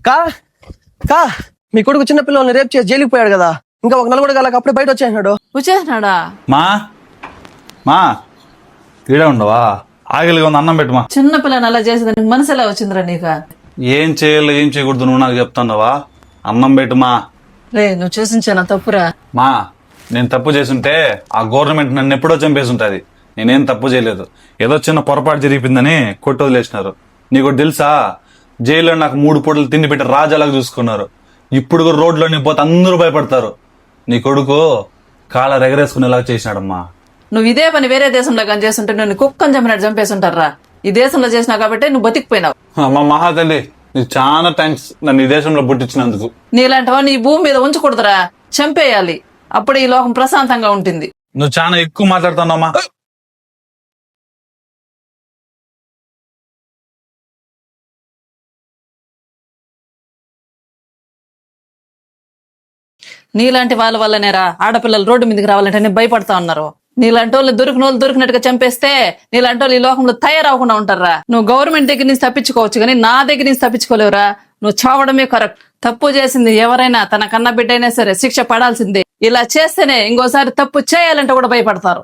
కా కా మీ కొడుకు చిన్న పిల్లల్ని రేపు చేసి జైలుకి పోయాడు కదా, ఇంకా ఒక నెల కూడా కాలక అప్పుడే బయట వచ్చేసినాడు. వచ్చేసినాడా? మా మా ఈడే ఉండవా? ఆగిలిగా ఉంది, అన్నం పెట్టుమా. చిన్న పిల్లని అలా చేసేదానికి మనసు ఎలా వచ్చిందిరా నీకు? ఏం చేయాలి ఏం చేయకూడదు నువ్వు నాకు చెప్తున్నావా? అన్నం పెట్టుమా. రే నువ్వు చేసించానా తప్పురా? మా నేను తప్పు చేసుంటే ఆ గవర్నమెంట్ నన్ను ఎప్పుడో చంపేసుంటది. నేనేం తప్పు చేయలేదు, ఏదో చిన్న పొరపాటు జరిగిపోయిందని కొట్టి వదిలేసినారు. నీకు తెలుసా, జైల్లో నాకు 3 పూటలు తిండి పెట్టి రాజాలాగా చూసుకున్నారు. ఇప్పుడు కూడా రోడ్లోని పోతే అందరూ భయపడతారు. నీ కొడుకు కాళ్ళ ఎగరేసుకునేలాగా చేసినాడమ్మా. నువ్వు ఇదే పని వేరే దేశంలో కానీ చేస్తుంటే నువ్వు కుక్కని చంపినట్టు చంపేస్తుంటారా. ఈ దేశంలో చేసినావు కాబట్టి నువ్వు బతికిపోయినావు. అమ్మా మహాతల్లి, నీకు చాలా థ్యాంక్స్ నన్ను ఈ దేశంలో పుట్టించినందుకు. నీలాంటివా నీ భూమి మీద ఉంచకూడదురా, చంపేయాలి. అప్పుడు ఈ లోకం ప్రశాంతంగా ఉంటుంది. నువ్వు చాలా ఎక్కువ మాట్లాడుతున్నావమ్మా. నీలాంటి వాళ్ళ వల్లనేరా ఆడపిల్లలు రోడ్డు మీదకి రావాలంటే నేను భయపడతా ఉన్నారు. నీలాంటి వాళ్ళు దొరికినట్టుగా చంపేస్తే నీలాంటి వాళ్ళు ఈ లోకంలో తయారవకుండా ఉంటారా. నువ్వు గవర్నమెంట్ దగ్గర నుంచి తప్పించుకోవచ్చు కానీ నా దగ్గర నుంచి తప్పించుకోలేవురా. నువ్వు చావడమే కరెక్ట్. తప్పు చేసింది ఎవరైనా తన కన్న బిడ్డ అయినా సరే శిక్ష పడాల్సిందే. ఇలా చేస్తేనే ఇంకోసారి తప్పు చేయాలంటే కూడా భయపడతారు.